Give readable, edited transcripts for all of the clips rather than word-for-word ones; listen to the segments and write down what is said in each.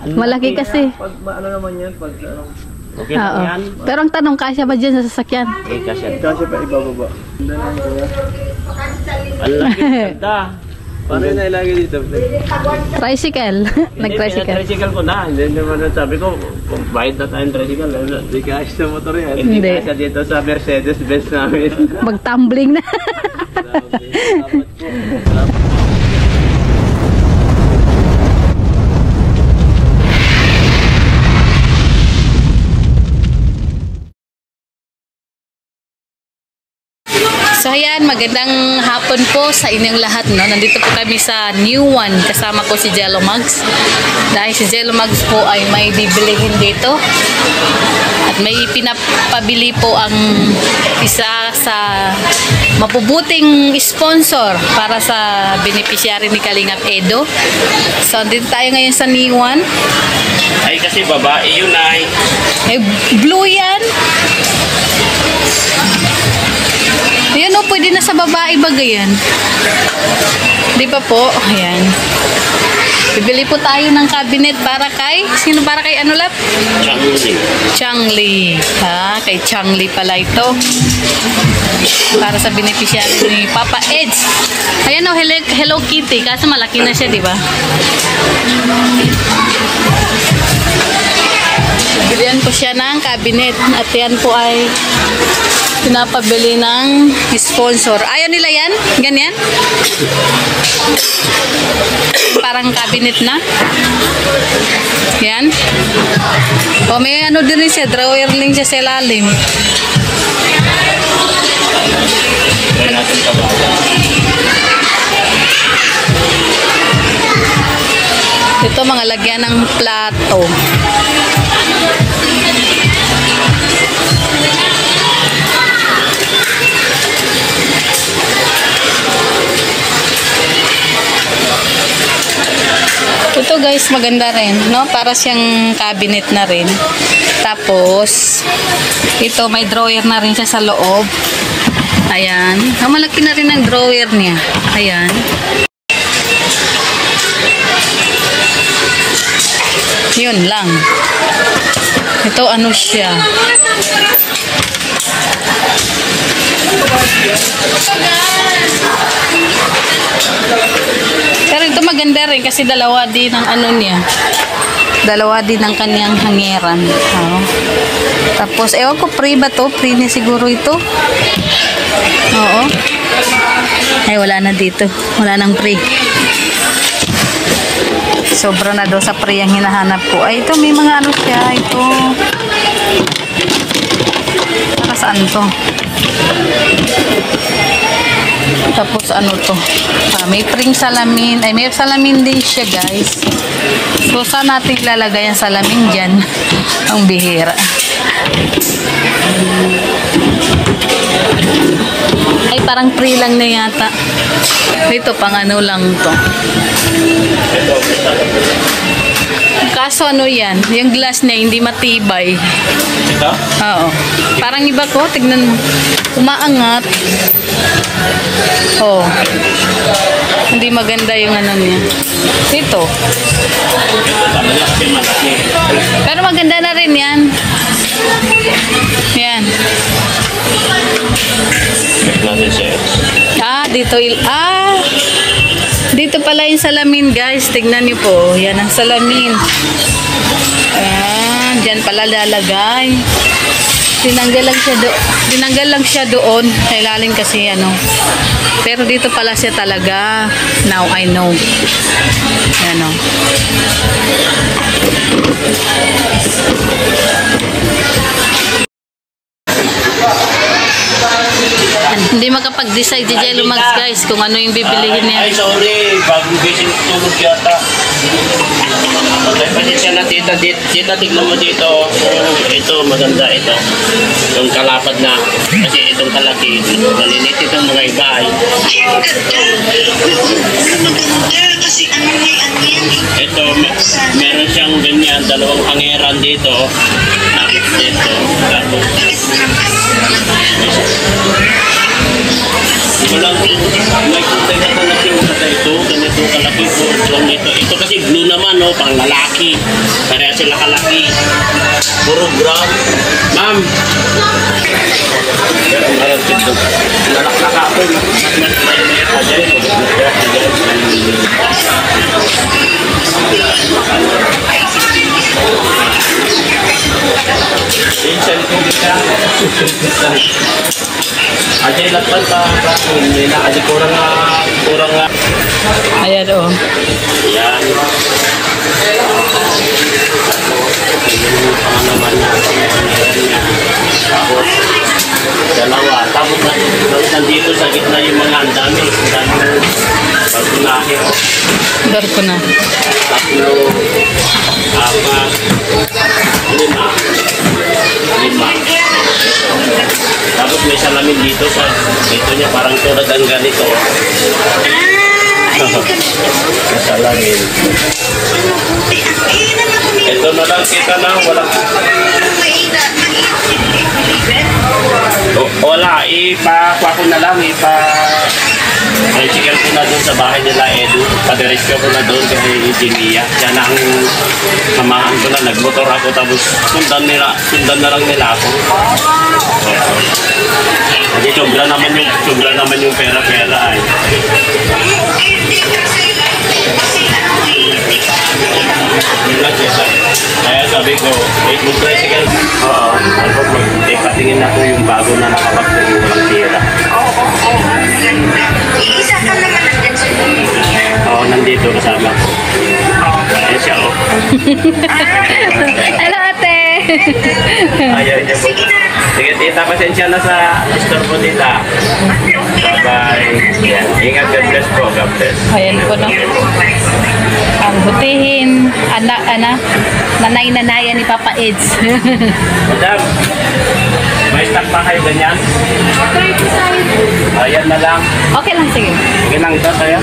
Malaki kasi. Pag ano naman yan, pag ano. Okay lang yan. Pero ang tanong, kasya ba dyan sa sasakyan? Kasi pa ibababa. Ganda naman kaya. ang laki ganda. Paano yun nailagay dito? Tricycle. Nag-tricycle. Tricycle ko na. Hindi naman sabi ko, kung bayad na tayong tricycle. Hindi kahit sa motor yan. Hindi Hindi. kasi dito sa Mercedes-Benz namin. Mag-tumbling na. Salamat po. So ayan, magandang hapon po sa inyong lahat, no? Nandito po kami sa New One. Kasama ko si Jello Mugs. Dahil si Jello Mugs po ay may bibilihin dito. At may pinapabili po ang isa sa mapubuting sponsor para sa beneficiary ni Kalingap Edo. So dito tayo ngayon sa New One. Ay kasi babae yun ay. Eh, blue yan. Ayan o, pwede na sa babae bagay yan. Di ba po? Ayan. Bibili po tayo ng cabinet para kay... Sino para kay ano lap? Changli. Changli. Ha? Kay Changli pala ito. Para sa beneficiary ni Papa Eds. Ayan o, Hello Kitty. Kaso malaki na siya, di ba? Bilihan po siya ng cabinet. At yan po ay pinapabili ng sponsor. Ayaw nila yan? Ganyan? Parang cabinet na. Yan. O may ano din siya. Drawer lang siya sa ilalim. Ito mga lagyan ng plato. Ito guys, maganda rin, no? Para siyang cabinet na rin. Tapos, ito may drawer na rin siya sa loob. Ayan. Malaki na rin ang drawer niya. Ayan. Yun lang. Ito ano siya. Pero ito maganda rin kasi dalawa din ang ano niya. Dalawa din ang kanyang hangeran. Oh. Tapos, ewan ko, free ba to? Free niya siguro ito. Oo. Ay, wala na dito. Wala nang free. Sobra na daw sa free ang hinahanap ko. Ay, ito may mga ano siya. Ito. Para saan to? Tapos ano to? May pring salamin. Ay, may salamin din siya guys. So, saan natin ilalagay ang salamin dyan? Ang bihira. Ay, parang free lang na yata. Ito, pang ano lang to. Kaso ano yan? Yung glass niya hindi matibay. Ito? Oo. Parang iba ko. Tignan mo. Umaangat. Oh. Hindi maganda yung ano niya. Ito. Pero maganda na rin yan. Yan. Dito. Dito pala yung salamin guys. Tignan niyo po. Yan ang salamin. Ayan. Diyan pala lalagay. Tinanggal lang siya doon. Kailalim kasi ano. Pero dito pala siya talaga. Now I know. Yan o. Hindi makapag-decide si Jello Mugs guys kung ano yung bibilihin niya. Ay, sorry. Bagong gising tulog yata. Okay, pasensya na tita. Tita, tignan mo dito. Ito, maganda ito. Itong kalapad na. Kasi itong kalaki. Malinit itong mga iba ay. Kasi ano yan? Ito, meron siyang ganyan. Dalawang hangeran dito. Tapos dito. Tapos. Walang may kulay na kalaki sa ito. Ganito kalaki. naman, no, pang lalaki. Kaya sila kalaki. Puro brown. Ma'am. Lalak ako. Minsan ko kita. Ajay lapat pa. Hindi na. Ajay kurang nga. Ayan o. Yan. Pangalaman niya. Tapos, dalawa. Tapos nandito sa gitna yung mga ang dami. Barkunahe. Darko na. Tatlo. Apat. Lima. Tapos may salamin dito sa dito niya parang tulad ang ganito. Salamin. Ito na lang kita na wala. Wala, ipakuha ko na lang, chicken ko na doon sa bahay nila Edu. Padiretso ko na doon kasi Jimia. Yan ang samahan ko na, nagmotor ako tapos sundan na lang nila ako. Kasi sobra naman yung pera-pera ay. Kaya sabi ko, mag-tricycle. Oo, patingin ako yung bago na nakapagpag yung walang tira. Isa ka naman nandyan sa Oo, nandito kasama ko. Ayan siya, oh. Hello, ate. Ayaw niya po. Sige, tita, pasensya na sa store po, tita. Bye-bye. Yan. Ingat, God bless po. God bless. Ayan po no. Ang butihin, nanay-nanayan ni Papa Eds. Madam, may stock pa kayo ganyan? Ayan na lang. Okay lang, sige. Sige lang ito sa'yo.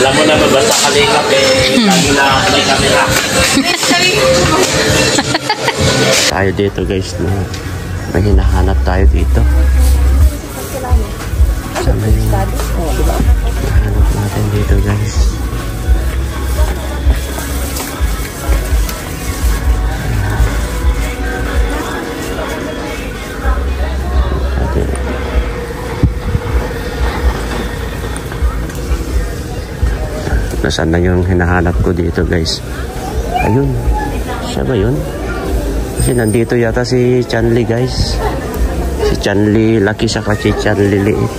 Alam mo na ba basta kalingap lagi na may camera. Tayo dito guys, no? May hinahanap tayo dito. Sana yung hinahanap natin dito guys. Nasaan na yung hinahanap ko dito guys? Ayun. Siya ba yun? Kasi nandito yata si Chanli guys. Si Chanli laki sa kasi Chanli liit.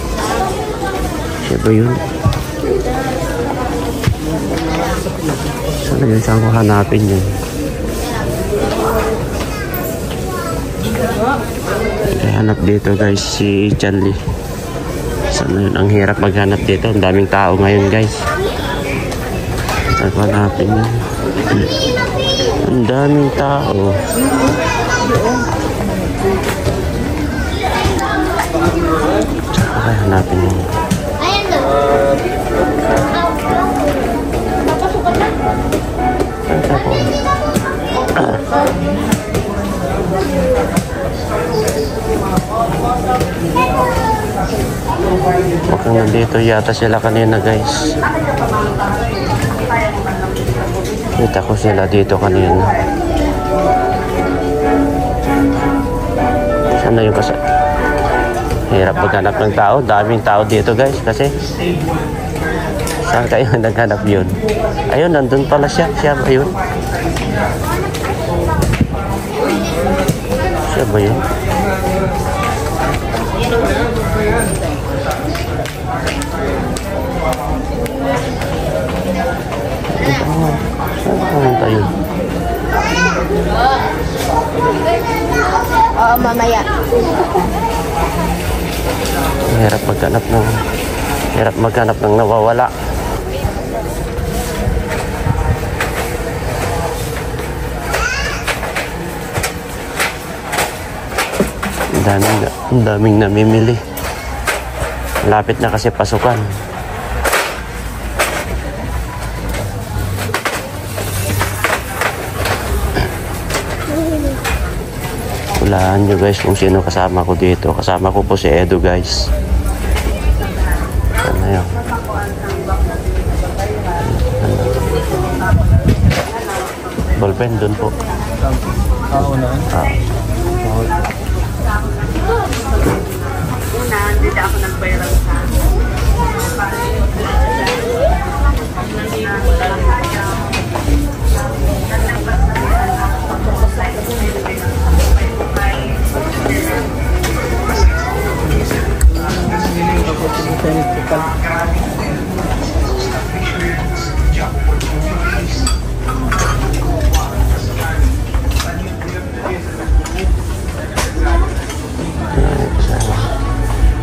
Siya ba yun? Saan yun? Saan ko hanapin yun? Hanap dito guys si Chanli. Saan yun? Ang hirap maghanap dito. Ang daming tao ngayon guys. Saan ko hanapin yun? Ang daming tao. Saan ko hanapin yun? Saan ko? Mukhang nandito yata sila kanina guys. Kita ko sila dito kanina. Saan na yung hirap maghanap ng tao. Daming tao dito guys kasi saan kayo naghanap yun? Ayun, nandun pala siya. Siya ba yun? Siya ba yun? Saan pumunta yun? Oo, mamaya. Hirap maghanap ng nawawala. Ang daming namimili. Lapit na kasi pasukan. Hulaan nyo guys kung sino kasama ko dito. Kasama ko po si Edo guys. Ano yun? Ballpen dun po. Una. Hindi ako nagbayran sa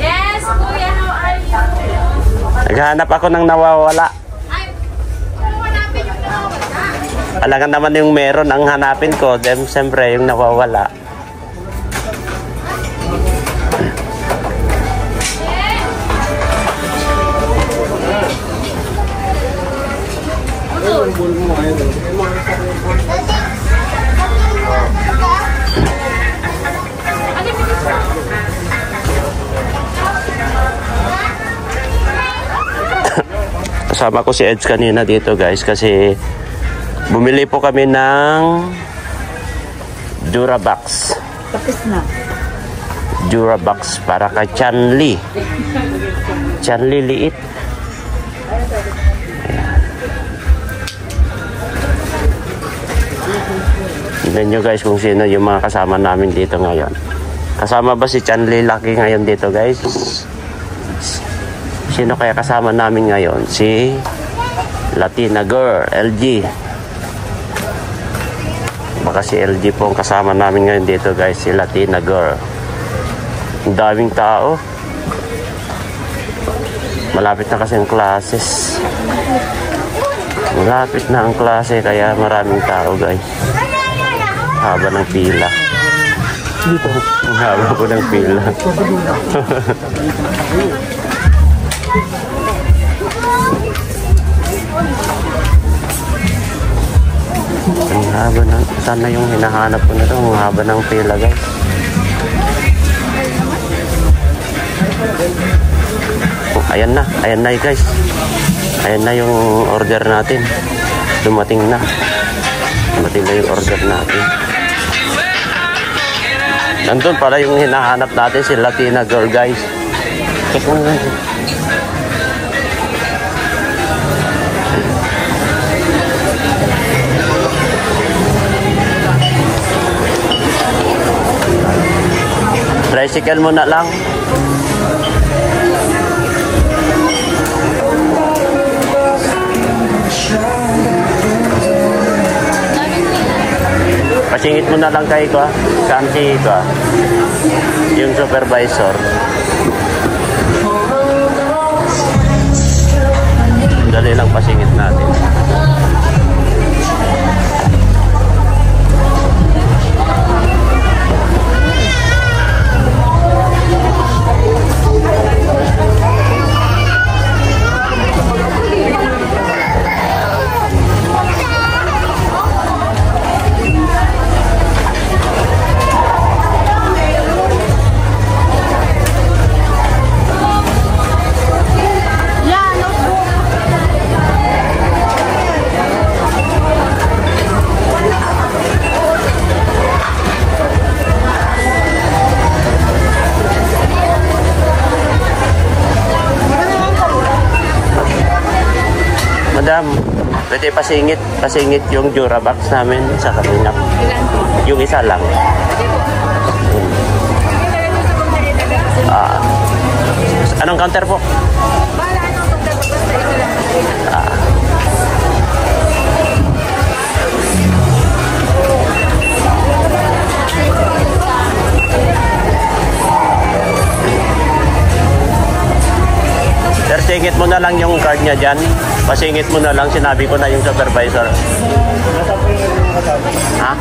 Yes, Kuya, how are you? Naghahanap ako ng nawawala. Ay, hanapin yung nawawala. Alangan naman yung meron ang hanapin ko. Then, siyempre, yung nawawala. Kasama ko si Eds kanina dito guys kasi bumili po kami ng Durabox. Tapos na. Durabox para kay Chanli. Chanli liit. Tignan nyo guys kung sino yung mga kasama namin dito ngayon. Kasama ba si Chanli Laki ngayon dito guys? Sino kaya kasama namin ngayon? Si Latina Girl, LG. Baka si LG po ang kasama namin ngayon dito guys, si Latina Girl. Ang daming tao. Malapit na kasi ang classes. Malapit na ang klase kaya maraming tao guys. Haba ng pila. Ang haba po ng pila. Ang haba ng, sana yung hinahanap ko na ito, ang haba ng pila guys. Oh, ayan na guys. Ayan na yung order natin. Dumating na yung order natin. Nandun pala yung hinahanap natin, si Latina Girl guys. Check mo na. Tricycle mo na lang. Pasingit mo na lang kay ko. Saan si ko? Yung supervisor. Dali lang pasingit natin. Madam, pwede pasingit yung Durabox namin sa kanina. Yung isa lang. Anong counter po? Sir, singit mo na lang yung card niya dyan. Pasingit mo na lang, sinabi ko na yung supervisor. Ha?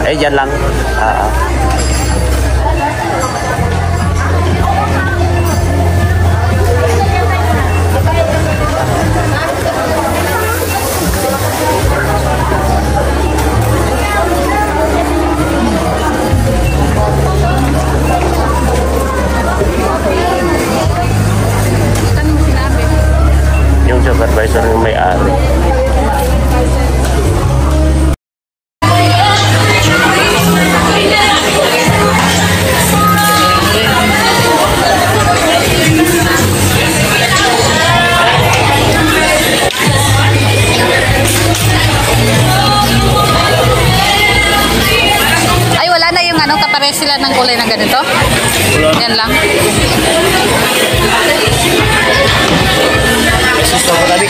Eh, dyan lang. ano, kapare sila ng kulay na ganito? Yan lang. Gusto ko tabi.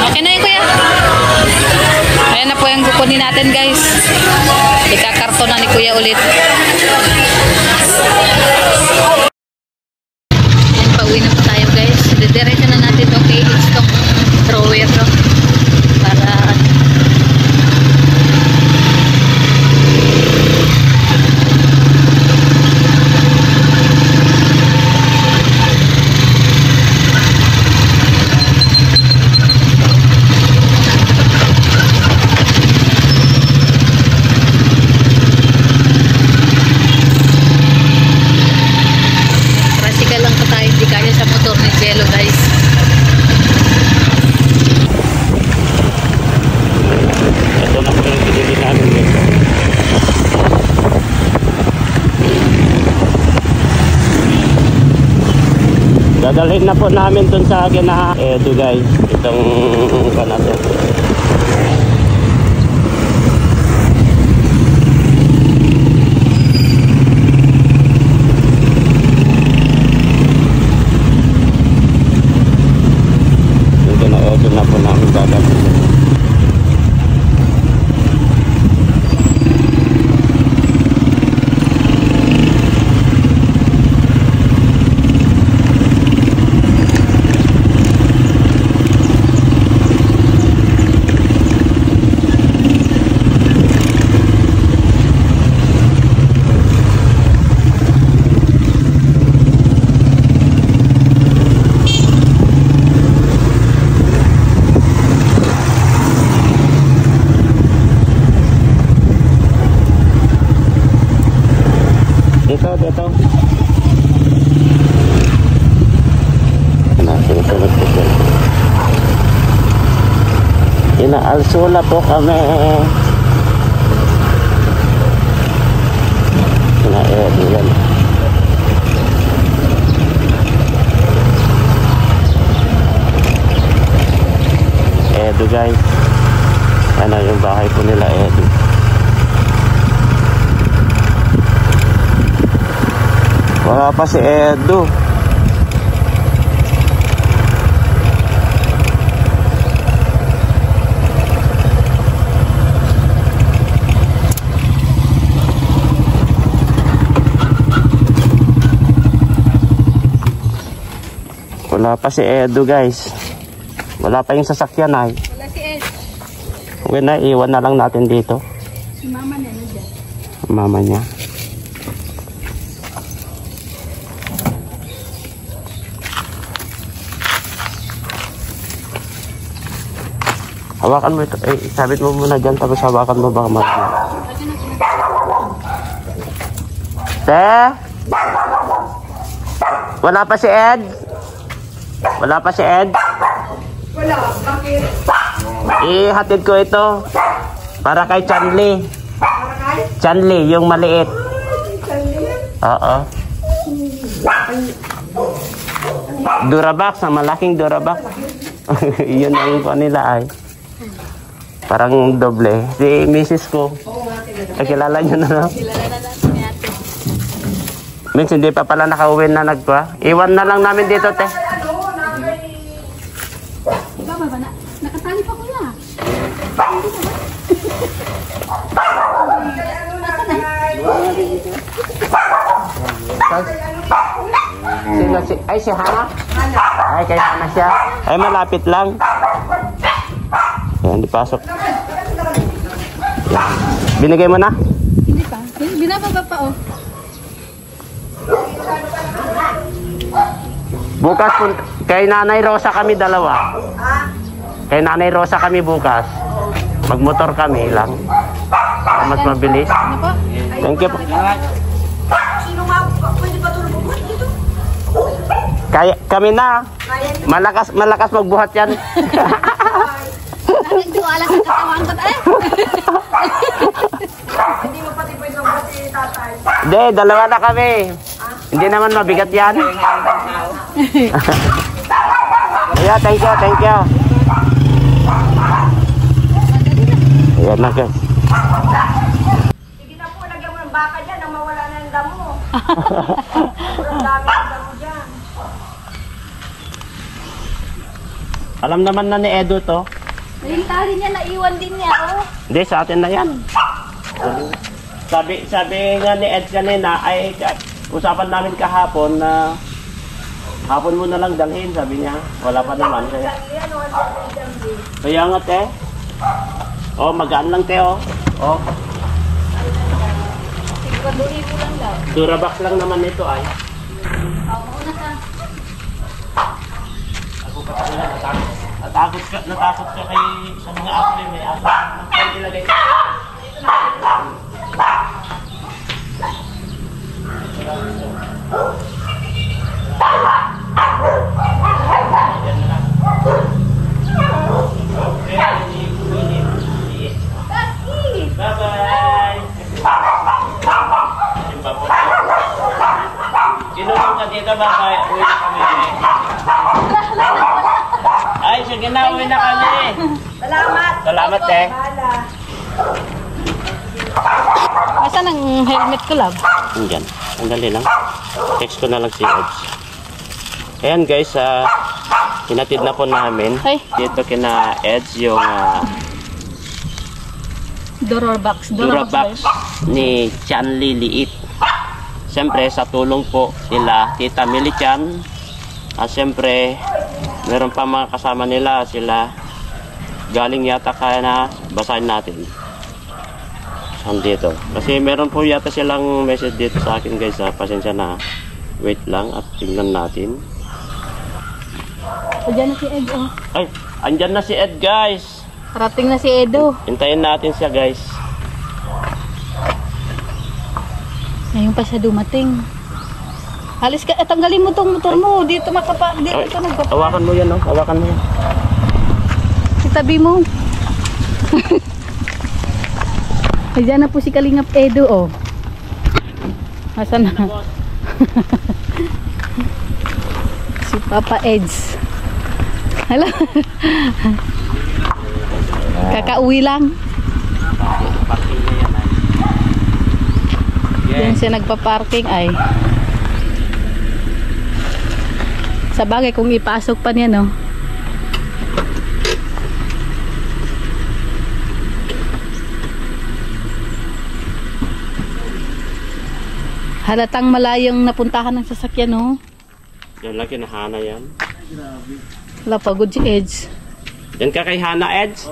Okay na yun, kuya. Ayan na po yung kukunin natin, guys. Ikakarton na ni kuya ulit. Ayan, pauwi na po tayo, guys. Didiretso na natin ito kay itong thrower, no? Para tricycle lang po tayo, hindi kaya sa motor ni Jello, guys. Ito na po yung pinili namin dito. Dadalhin na po namin dun sa gina Edo, guys. Itong kanato. Dito na Edo na po namin dadalhin. Dito. Nasusunod po siya. Inaalsula po kami. Yan. Edo, guys. Ano yung bahay po nila, Edo. Wala pa si Edo. Wala pa si Edo, guys. Wala pa yung sasakyan ay. Wala si Ed. Okay na, iwan na lang natin dito. Si mama na dyan. Mama niya. Hawakan mo ito. Eh, sabit mo muna dyan, tapos hawakan mo baka marami. Te? Wala pa si Ed? Wala pa si Ed? Wala, bakit? Ihatid ko ito. Para kay Chanli. Para kay? Chanli, yung maliit. Oo. Durabox, ang malaking Durabox. Yun ang ko nila ay. Parang doble. Si misis ko. Kilala niyo na, no? Kilala na natin ni ate. Minsan hindi pa pala nakauwi na nagpa. Iwan na lang namin dito, te. Baba ba na? Nakatali pa kuya. Ay, si Hana? Ay, kay Hana siya. Ay, malapit lang. Yan, dipasok. Yan. Binigay mo na? Hindi pa. Binababa pa, oh. Bukas kay Nanay Rosa kami dalawa. Kay Nanay Rosa kami bukas. Magmotor kami lang. Mas mabilis. Ano po? Thank you po. Sino nga, pwede ba ito lumubot dito? Kaya, kami na. Malakas magbuhat yan. Nagtiwala sa katawan ko tayo. Hindi mo pati pwede lumubot tatay. Hindi, dalawa na kami. Hindi naman mabigat yan. Yeah, thank you, thank you. Ayan na guys. Sige na po, lagyan mo ng baka dyan nang mawala na yung damo. Sobrang dami ng damo dyan. Alam naman na ni Edo to. Yung tali niya, naiwan din niya, oh. Hindi, sa atin na yan. Sabi nga ni Ed kanina, ay usapan namin kahapon na hapon mo na lang dalhin, sabi niya. Wala pa naman. Kaya nga, te. Oh, magaan lang, te, oh. Oh. Siguraduhin mo lang daw. Durabox lang naman ito, ay. Mauna ka. Ako pa pala, natakot ka kay sa mga apo, may apo. Ang ilagay ka. Bye-bye! Kinulong ka dito ba? Uwi na kami. Ay, sige na, uwi na kami. Salamat. Salamat, eh. Bahala. Asan ang helmet ko, love? Andyan. Andali lang. Text ko na lang si Eds. Ayan guys, hinatid na po namin. Ay. Dito kina Eds yung Durabox. Durabox ni Chanli Liit. Siyempre sa tulong po nila Tita Millie Chan. Siyempre meron pa mga kasama nila, sila galing yata kaya na basahin natin. Dito. Kasi meron po yata silang message dito sa akin guys. Pasensya na. Wait lang at tingnan natin. Andyan na si Ed, oh. Ay, andyan na si Ed guys. Parating na si Edo. Hintayin natin siya guys. Ngayon pa siya dumating. Halis ka, tanggalin mo tong motor mo. Dito makapa, dito Ay, ka nagpapa. hawakan mo yan, no? Hawakan mo yan. Itabi mo. Ayan na po si Kalingap Edo, oh. Asan na? Si Papa Eds. Hala. Kakauwi lang. Yan siya nagpa-parking ay. Sa bagay kung ipasok pa niya, no. Halatang malayong napuntahan ng sasakyan, no. Yan lang kinahana yan. Wala pa, good si Eds. Yan ka kay Hana Eds?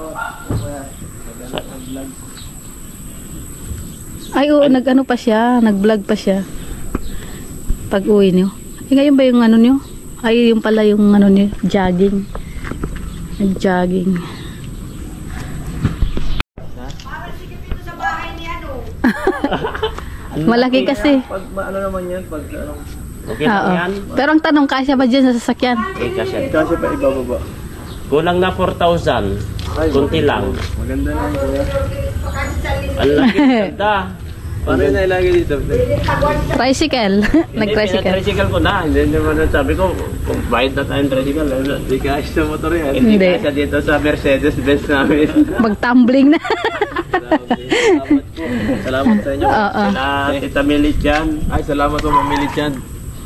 Ay, oo, nag-ano pa siya, nag-vlog pa siya. Pag uwi niyo. Eh, ngayon ba yung ano niyo? Ay, yung pala yung ano niyo, jogging. Nag-jogging. Parang sikip ito sa bahay ni ano. Malaki kasi. Pag ano naman yan, pag ano, Okay lang Oo. yan. Pero ang tanong, kasya ba dyan sa sasakyan? Okay, kasi kasi pa ibababa. kulang na 4,000. Kunti lang. Maganda na kuya. Ang laki ganda. Paano yun nailagay dito? Tricycle. Nag-tricycle. Tricycle ko na. Hindi naman sabi ko, kung bayad na tayong tricycle. Hindi kahit sa motor yan. Hindi Hindi. kasi dito sa Mercedes-Benz namin. Mag-tumbling na. Salamat po. Salamat sa inyo. Oo. Na Tita Millie dyan. Ay, salamat po Mamili Chan.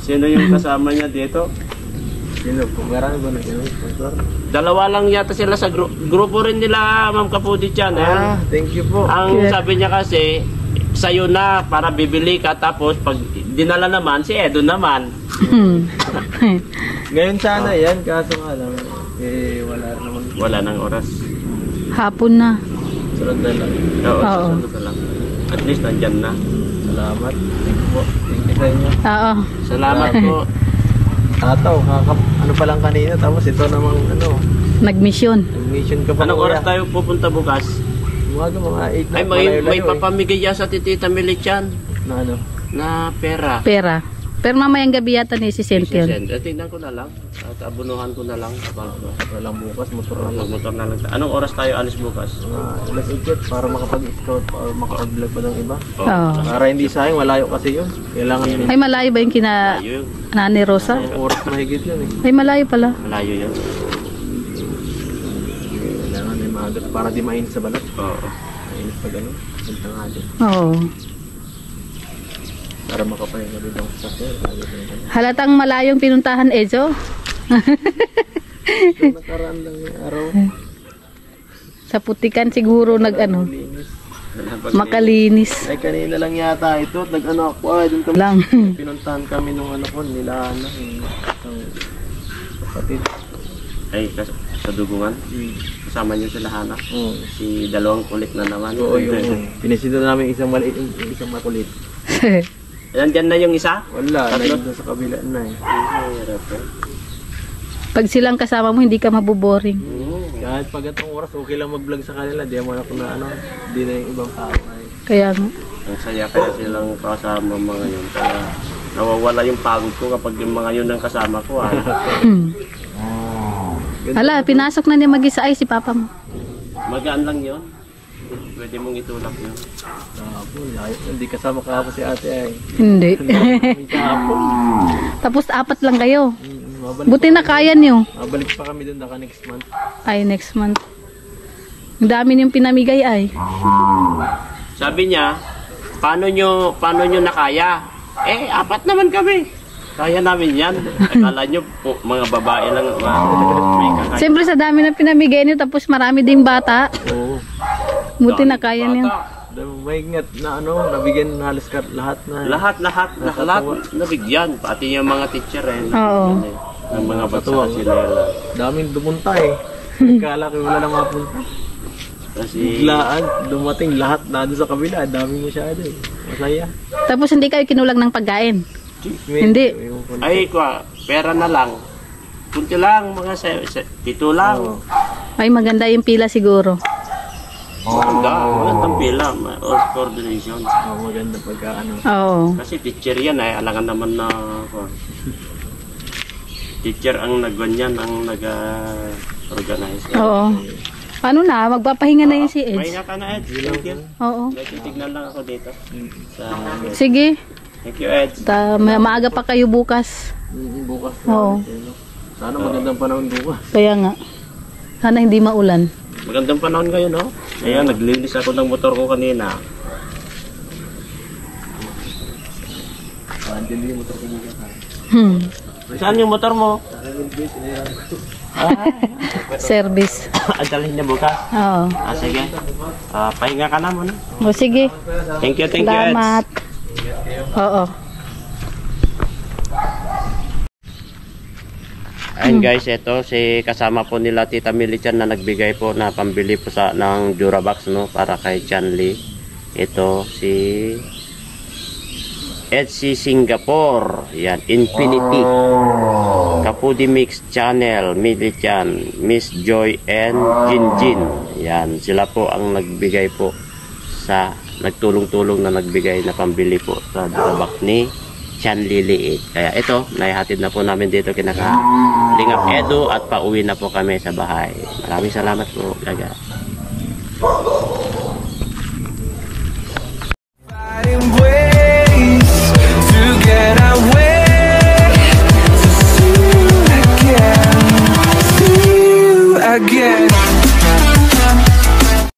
Sino yung kasama niya dito? Sino po? Marami ba na sponsor? Dalawa lang yata sila sa grupo rin nila, Ma'am Kapudi dyan. Ah, thank you po. Ang Yeah. sabi niya kasi, sa'yo na para bibili ka, tapos pag dinala naman, si Edo naman. Ngayon sana yan, kaso nga lang. Wala naman. Wala nang oras. Hapon na. Sunod na lang. Oo, Oo. susunod na lang. At least nandyan na. Salamat. Thank you po. Thank you sa inyo. Oo. Salamat po. Tataw, ano pa lang kanina, tapos ito namang ano, Nag-mission. nag-mission ka pa. Anong kuya. oras tayo pupunta bukas? Mga 8 na. Ay, may papamigay yan sa Tita Millie Chan Na ano? na pera. Pera. Pero mamayang gabi yata ni si Sent yun. Tingnan ko na lang. At abunuhan ko na lang. Motor lang bukas, motor lang. Magmotor na lang. Anong oras tayo alis bukas? Alas 8 para makapag-scout or makapag-vlog pa ng iba. Oo. Para hindi sayang, malayo kasi yun. Kailangan yun. Ay, malayo ba yung kina Malayo. Nani Rosa? Oras mahigit yun eh. Ay, malayo pala. Malayo yun. Kailangan may magat para di mainit sa balat. Oo. Mainit pa gano'n. Hintang natin. Oo. Para makapahinga din ako sa sir. Halatang malayong pinuntahan, Ejo. Ito nakaraan lang yung araw. Sa putikan siguro nag-ano, Linis. makalinis Ay kanina lang yata ito. Nag-ano ako. Ay, dun kami. lang. Pinuntahan kami nung ano ko. Nila ano. Isang kapatid. Ay, sa dugungan. Kasama niyo sila Hana. Oo. Si dalawang kulit na naman. Oo, yung pinisito namin isang maliit, isang makulit. Nandyan na yung isa? Wala, Tatlo? nandun sa kabila na eh. Pag silang kasama mo, hindi ka maboboring. Kahit pag itong oras, okay lang mag-vlog sa kanila. Di mo na ako na ano, di na yung ibang tao ay. Kaya nga. Ang saya kaya silang kasama mga yun. Kaya nawawala yung pagod ko kapag yung mga yun ang kasama ko. Hala, pinasok na niya mag-isa ay si Papa mo. Magaan lang yun. Pwede mong itulak yun. Kahapon, hindi kasama kahapon si ate ay. Hindi. Kami kahapon. Tapos 4 lang kayo. Mabalik, Buti na kaya niyo. mabalik pa kami dun naka next month. Ay, next month. Ang dami niyong pinamigay ay. Sabi niya, paano nyo nakaya? 4 naman kami. Kaya namin yan. Akala nyo, mga babae lang may kakaya. Siyempre sa dami na pinamigay niyo, tapos marami ding bata. Oo. Buti na kaya niyo. May ingat na ano, nabigyan halos lahat na. Lahat nabigyan. Pati yung mga teacher Oo. Ng mga bata Tatuwa. sila. Daming dumunta eh. Kala ko wala lang mapunta. Kasi, Biglaan, dumating lahat na doon sa kabila. Daming masyado eh. Masaya. Tapos hindi kayo kinulang ng pagkain. Hindi. ay, pera na lang. Kunti lang, mga 7 lang. Oo. Ay, maganda yung pila siguro. Magandang pila. Coordination. Maganda pagka ano. Oo. Kasi teacher yan ay alangan naman na teacher ang nagganyan, ang nag-organize. Oo. Ano na, magpapahinga na yun si Eds. Mahinga ka na, Ed. Thank you. Oo. Nagtitignan lang ako dito. Sige. Thank you, Ed. Maaga pa kayo bukas. Bukas. Oo. Sana magandang panahon bukas. Kaya nga. Sana hindi maulan. Magandang panahon kayo, no? Ayan, naglinis ako ng motor ko kanina. Hindi mo ito kumikita. Saan yung motor mo? Service. Adalhin niya bukas. Oo. Sige. Pahinga ka na muna. O sige. Thank you, Ed. Salamat. Oo. Ayun guys, ito si kasama po nila Tita Milichan na nagbigay po na pambili po ng Durabox, no, para kay Chanli. Ito si Etsy Singapore. Yan, Infinity. Kapudi Mix Channel, Milichan, Miss Joy and Jinjin. Yan, sila po ang nagbigay po nagtulong-tulong na nagbigay na pambili po sa Durabox ni Chanli Liit. Kaya ito, naihatid na po namin dito kinaka Lingap Edu at pauwi na po kami sa bahay. Maraming salamat po, Gaga.